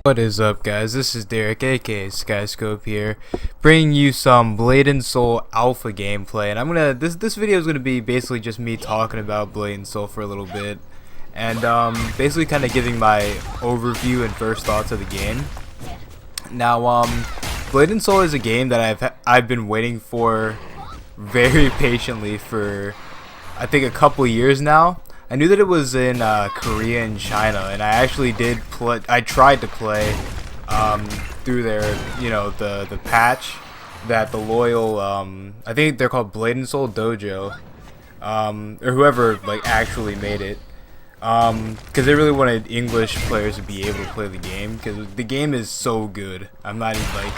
What is up, guys? This is Derek, aka Skyscope here, bringing you some Blade and Soul Alpha gameplay. And this video is gonna be basically just me talking about Blade and Soul for a little bit, and basically kind of giving my overview and first thoughts of the game. Now, Blade and Soul is a game that I've been waiting for very patiently for I think a couple years now. I knew that it was in Korea and China, and I actually did play. I tried to play through their, the patch that the loyal, I think they're called Blade and Soul Dojo, or whoever actually made it, because they really wanted English players to be able to play the game, because the game is so good. I'm not even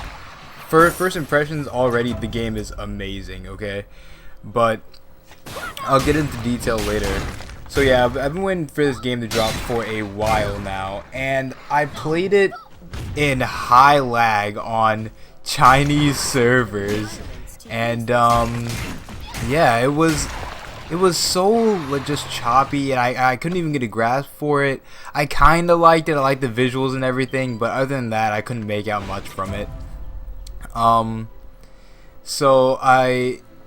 for first impressions already, the game is amazing. Okay, but I'll get into detail later. So yeah, I've been waiting for this game to drop for a while now, and I played it in high lag on Chinese servers, and yeah, it was so just choppy, and I couldn't even get a grasp for it. I kind of liked it. I liked the visuals and everything, but other than that, I couldn't make out much from it. So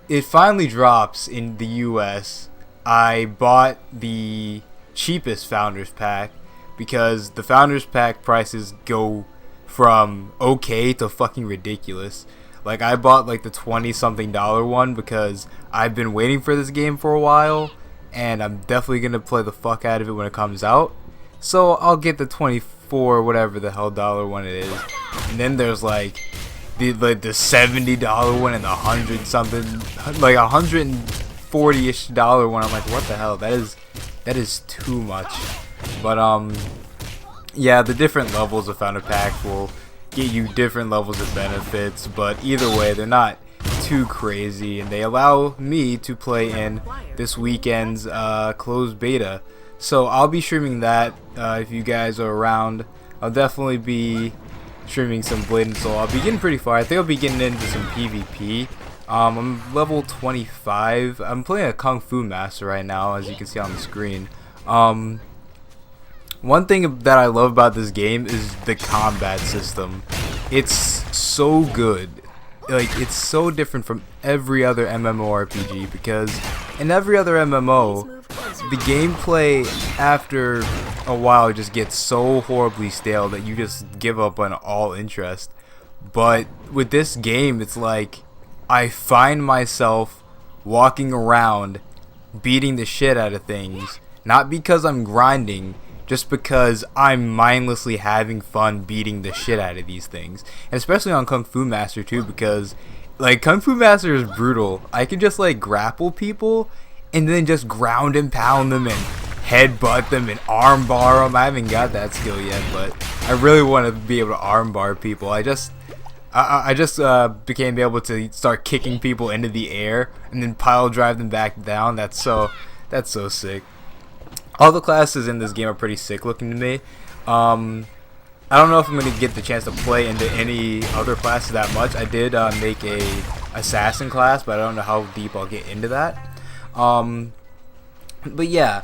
it finally drops in the US. I bought the cheapest Founders Pack because the Founders Pack prices go from okay to fucking ridiculous. I bought the $20-something one because I've been waiting for this game for a while, and I'm definitely gonna play the fuck out of it when it comes out. So I'll get the 24 whatever the hell dollar one it is, and then there's the $70 one and the 100-something, $140-ish one. I'm like, what the hell? That is too much. But yeah, the different levels of Founder Pack will get you different levels of benefits, but either way, they're not too crazy, and they allow me to play in this weekend's closed beta. So I'll be streaming that if you guys are around. I'll definitely be streaming some Blade and Soul. I'll be getting pretty far. I think I'll be getting into some PvP. I'm level 25. I'm playing a Kung Fu Master right now, as you can see on the screen. One thing that I love about this game is the combat system. It's so good. It's so different from every other MMORPG, because in every other MMO, the gameplay after a while just gets so horribly stale that you just give up on all interest. But with this game, it's I find myself walking around beating the shit out of things, not because I'm grinding, just because I'm mindlessly having fun beating the shit out of these things. And especially on Kung Fu Master too, because Kung Fu Master is brutal. I can just grapple people and then just ground and pound them and headbutt them and armbar them. I haven't got that skill yet, but I really want to be able to armbar people. I just became able to start kicking people into the air and then pile drive them back down. That's so sick. All the classes in this game are pretty sick looking to me. I don't know if I'm gonna get the chance to play into any other classes that much. I did make a assassin class, but I don't know how deep I'll get into that. But yeah,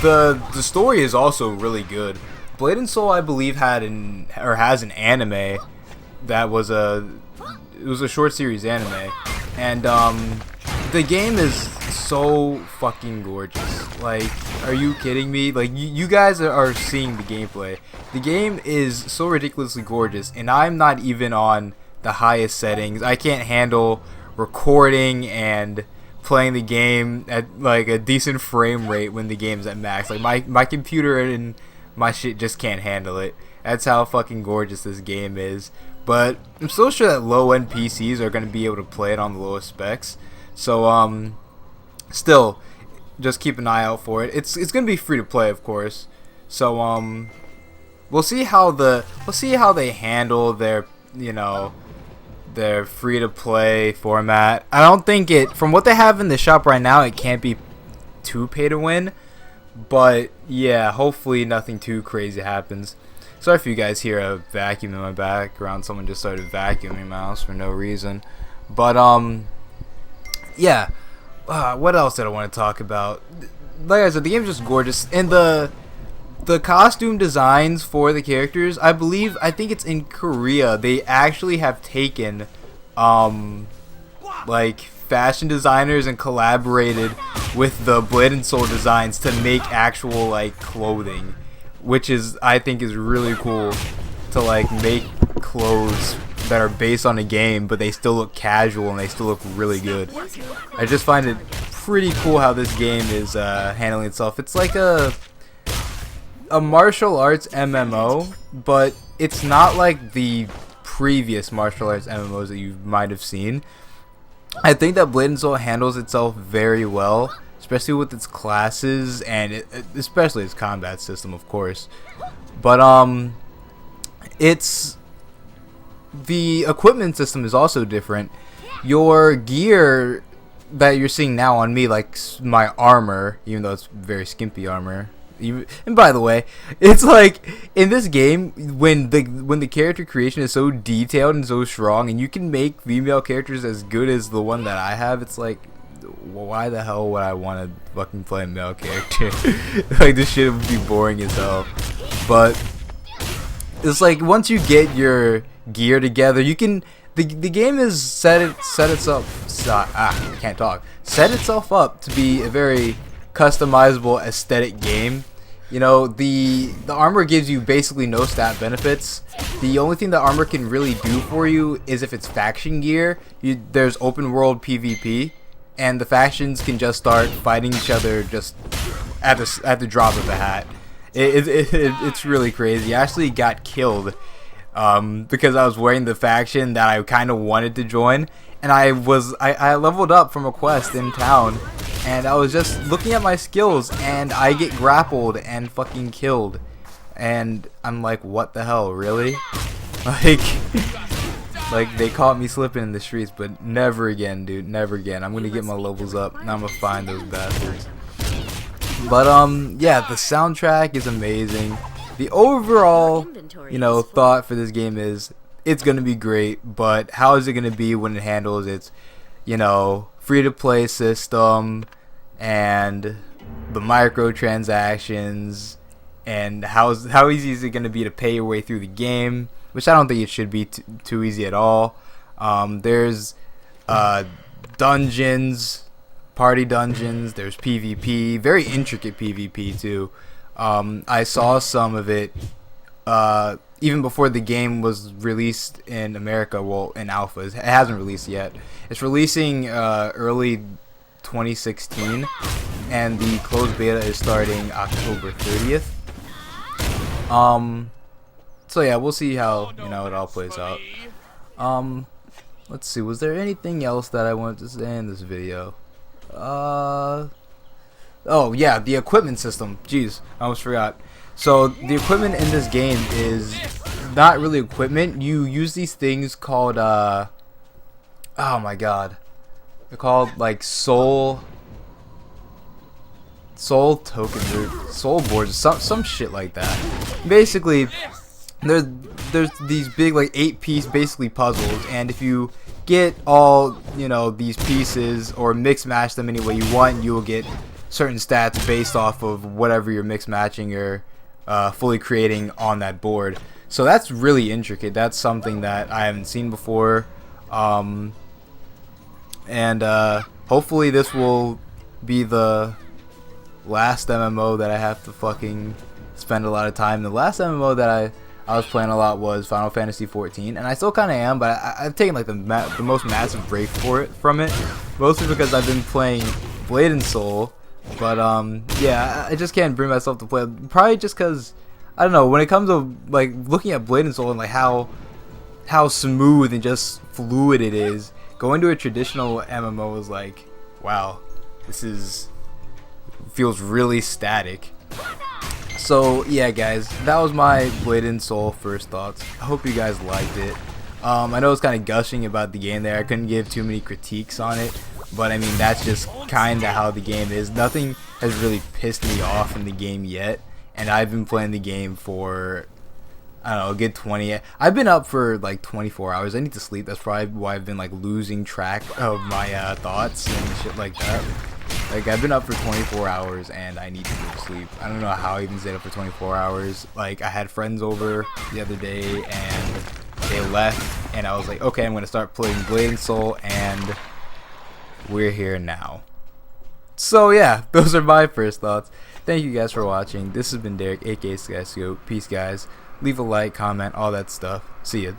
the story is also really good. Blade and Soul, I believe, has an anime that was a short series anime, and the game is so fucking gorgeous. Are you kidding me? You guys are seeing the gameplay. The game is so ridiculously gorgeous, and I'm not even on the highest settings. I can't handle recording and playing the game at a decent frame rate when the game's at max. My computer and my shit just can't handle it. That's how fucking gorgeous this game is. But I'm still sure that low-end PCs are going to be able to play it on the lowest specs. So still, just keep an eye out for it. It's going to be free to play, of course. So we'll see how they handle their their free to play format. I don't think from what they have in the shop right now, it can't be too pay to win. But yeah, hopefully nothing too crazy happens. Sorry if you guys hear a vacuum in my background. Someone just started vacuuming my house for no reason. But yeah. What else did I want to talk about? Like I said, the game's just gorgeous, and the the costume designs for the characters, I think it's in Korea, they actually have taken like fashion designers and collaborated with the Blade and Soul designs to make actual like clothing, which is, I think, is really cool, to like make clothes that are based on a game but they still look casual and they still look really good. I just find it pretty cool how this game is handling itself. It's like a martial arts MMO, but it's not like the previous martial arts MMOs that you might have seen. I think that Blade and Soul handles itself very well, especially with its classes and especially its combat system, of course. But it's the equipment system is also different. Your gear that you're seeing now on me, like my armor, even though it's very skimpy armor. And by the way, it's like in this game, when the character creation is so detailed and so strong, and you can make female characters as good as the one that I have, it's like, why the hell would I want to fucking play a male character? Like, this shit would be boring as hell. But it's like once you get your gear together, you can. The game is set itself up to be a very customizable aesthetic game. You know, the armor gives you basically no stat benefits. The only thing the armor can really do for you is if it's faction gear. There's open world PvP, and the factions can just start fighting each other just at the drop of a hat. It's really crazy. I actually got killed because I was wearing the faction that I kind of wanted to join, and I leveled up from a quest in town, and I was just looking at my skills, and I get grappled and fucking killed, and I'm like, what the hell, really? Like they caught me slipping in the streets, but never again, dude, never again. I'm gonna get my levels up, and I'm gonna find those bastards. But yeah, the soundtrack is amazing. The overall, thought for this game is it's gonna be great, but how is it gonna be when it handles its, free-to-play system and the microtransactions, and how easy is it gonna be to pay your way through the game? Which I don't think it should be too easy at all. There's dungeons, party dungeons. There's PvP, very intricate PvP too. I saw some of it even before the game was released in America. Well, in alpha, it hasn't released yet. It's releasing early 2016, and the closed beta is starting October 30th. So yeah, we'll see how it all plays out. Let's see. Was there anything else that I wanted to say in this video? Oh yeah, the equipment system. Jeez, I almost forgot. So the equipment in this game is not really equipment. You use these things called oh my god, they're called like soul tokens or soul boards, some shit like that. Basically, there's these big like 8-piece basically puzzles, and if you get all these pieces or mix match them any way you want, you will get certain stats based off of whatever you're mix matching or fully creating on that board. So that's really intricate. That's something that I haven't seen before, and hopefully this will be the last MMO that I have to fucking spend a lot of time. The last MMO that I was playing a lot was Final Fantasy 14, and I still kind of am, but I've taken like the most massive break from it, mostly because I've been playing Blade and Soul. But yeah, I just can't bring myself to play. Probably just because I don't know. When it comes to like looking at Blade and Soul and like how smooth and just fluid it is, going to a traditional MMO is like, wow, feels really static. So yeah, guys, that was my Blade and Soul first thoughts. I hope you guys liked it. I know I was kind of gushing about the game there. I couldn't give too many critiques on it, but I mean that's just kind of how the game is. Nothing has really pissed me off in the game yet, and I've been playing the game for I don't know, a good 20. I've been up for like 24 hours. I need to sleep. That's probably why I've been like losing track of my thoughts and shit like that. Like, I've been up for 24 hours and I need to go to sleep. I don't know how I even stayed up for 24 hours. Like, I had friends over the other day and they left, and I was like, okay, I'm gonna start playing Blade and Soul, and we're here now. So yeah, those are my first thoughts. Thank you guys for watching. This has been Derek, aka Skyscope. Peace, guys. Leave a like, comment, all that stuff. See ya.